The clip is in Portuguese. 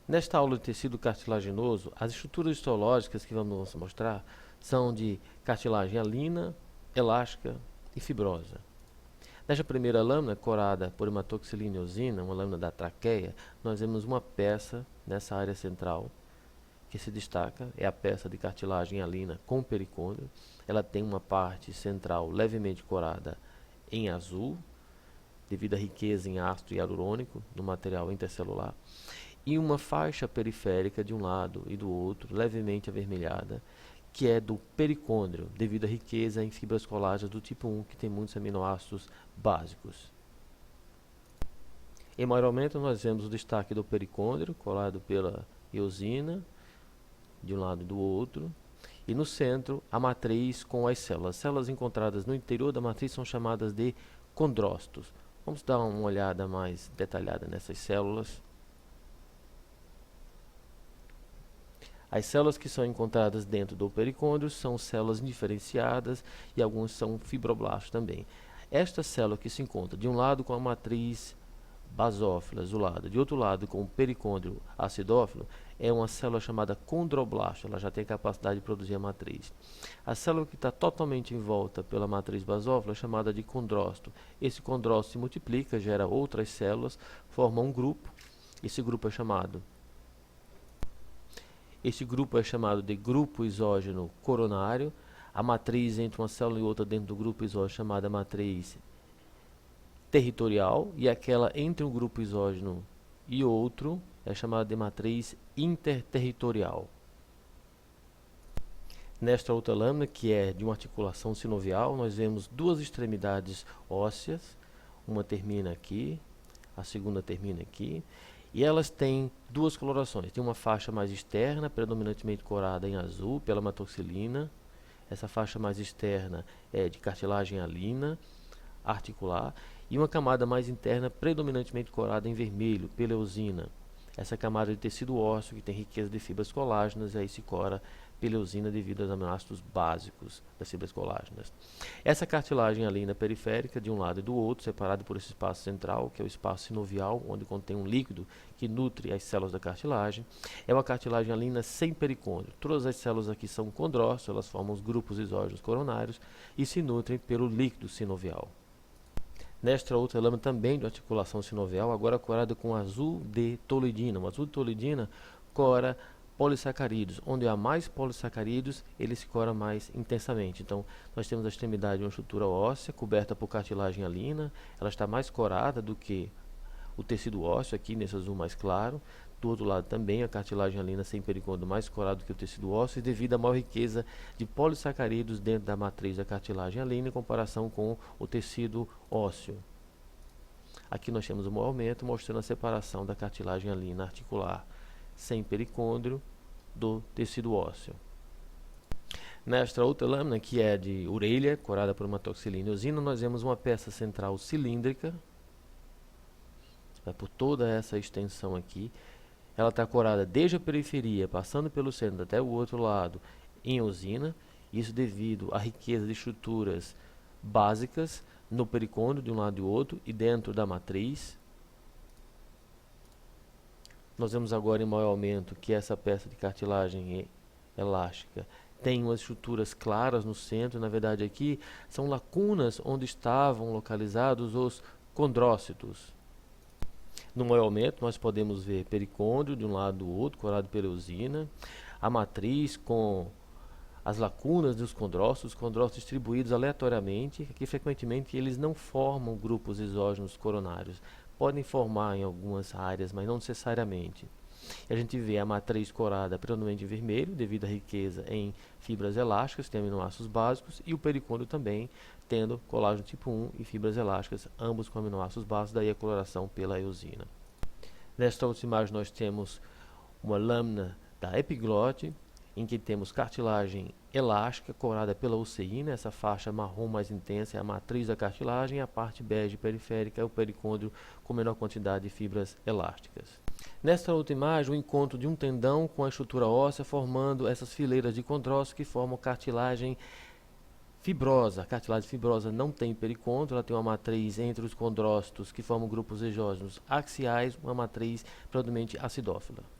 Nesta aula de tecido cartilaginoso, as estruturas histológicas que vamos mostrar são de cartilagem alina, elástica e fibrosa. Nesta primeira lâmina, corada por hematoxilina e eosina, uma lâmina da traqueia, nós vemos uma peça nessa área central que se destaca, é a peça de cartilagem alina com pericôndrio. Ela tem uma parte central levemente corada em azul, devido à riqueza em ácido hialurônico no material intercelular, e uma faixa periférica de um lado e do outro, levemente avermelhada, que é do pericôndrio, devido à riqueza em fibras colágenas do tipo 1, que tem muitos aminoácidos básicos. Em maior aumento, nós vemos o destaque do pericôndrio, colado pela eosina, de um lado e do outro, e no centro, a matriz com as células. As células encontradas no interior da matriz são chamadas de condrócitos. Vamos dar uma olhada mais detalhada nessas células. As células que são encontradas dentro do pericôndrio são células diferenciadas e algumas são fibroblastos também. Esta célula que se encontra de um lado com a matriz basófila azulada, de outro lado com o pericôndrio acidófilo, é uma célula chamada condroblasto. Ela já tem capacidade de produzir a matriz. A célula que está totalmente em volta pela matriz basófila é chamada de condrócito. Esse condrócito se multiplica, gera outras células, forma um grupo. Esse grupo é chamado de grupo isógeno coronário. A matriz entre uma célula e outra dentro do grupo isógeno é chamada matriz territorial, e aquela entre um grupo isógeno e outro é chamada de matriz interterritorial. Nesta outra lâmina, que é de uma articulação sinovial, nós vemos duas extremidades ósseas, uma termina aqui, a segunda termina aqui, e elas têm duas colorações. Tem uma faixa mais externa, predominantemente corada em azul pela hematoxilina. Essa faixa mais externa é de cartilagem alina articular, e uma camada mais interna, predominantemente corada em vermelho pela eosina. Essa camada de tecido ósseo que tem riqueza de fibras colágenas, e aí se cora pela eosina devido aos aminoácidos básicos das fibras colágenas. Essa cartilagem alina periférica, de um lado e do outro, separada por esse espaço central, que é o espaço sinovial, onde contém um líquido que nutre as células da cartilagem, é uma cartilagem alina sem pericôndrio. Todas as células aqui são condrócitos, elas formam os grupos isógenos coronários e se nutrem pelo líquido sinovial. Nesta outra lâmina também de articulação sinovial, agora corada com azul de tolidina. O azul de tolidina cora polissacarídeos. Onde há mais polissacarídeos, ele se cora mais intensamente. Então, nós temos a extremidade de uma estrutura óssea coberta por cartilagem alina. Ela está mais corada do que o tecido ósseo, aqui nesse azul mais claro. Do outro lado também a cartilagem alina sem pericôndrio mais corada do que o tecido ósseo, e devido à maior riqueza de polissacarídeos dentro da matriz da cartilagem alina em comparação com o tecido ósseo. Aqui nós temos um maior aumento, mostrando a separação da cartilagem alina articular sem pericôndrio do tecido ósseo. Nesta outra lâmina, que é de orelha, corada por hematoxilina e eosina, nós vemos uma peça central cilíndrica, vai por toda essa extensão aqui. Ela está corada desde a periferia, passando pelo centro até o outro lado, em eosina. Isso devido à riqueza de estruturas básicas no pericôndrio, de um lado e do outro, e dentro da matriz. Nós vemos agora em maior aumento que essa peça de cartilagem elástica tem umas estruturas claras no centro. Na verdade, aqui são lacunas onde estavam localizados os condrócitos. No maior aumento, nós podemos ver pericôndrio de um lado do outro, corado pela eosina, a matriz com as lacunas dos condrócitos, os condrócitos distribuídos aleatoriamente, que frequentemente eles não formam grupos isógenos coronários. Podem formar em algumas áreas, mas não necessariamente. E a gente vê a matriz corada predominantemente em vermelho, devido à riqueza em fibras elásticas, que tem aminoácidos básicos, e o pericôndrio também, tendo colágeno tipo 1 e fibras elásticas, ambos com aminoácidos básicos, daí a coloração pela eosina. Nesta outra imagem nós temos uma lâmina da epiglote, em que temos cartilagem elástica corada pela oceína. Essa faixa marrom mais intensa é a matriz da cartilagem, e a parte bege periférica é o pericôndrio com menor quantidade de fibras elásticas. Nesta outra imagem, o encontro de um tendão com a estrutura óssea, formando essas fileiras de condrócitos que formam cartilagem fibrosa. A cartilagem fibrosa não tem pericôndrio, ela tem uma matriz entre os condrócitos que formam grupos exógenos axiais, uma matriz predominantemente acidófila.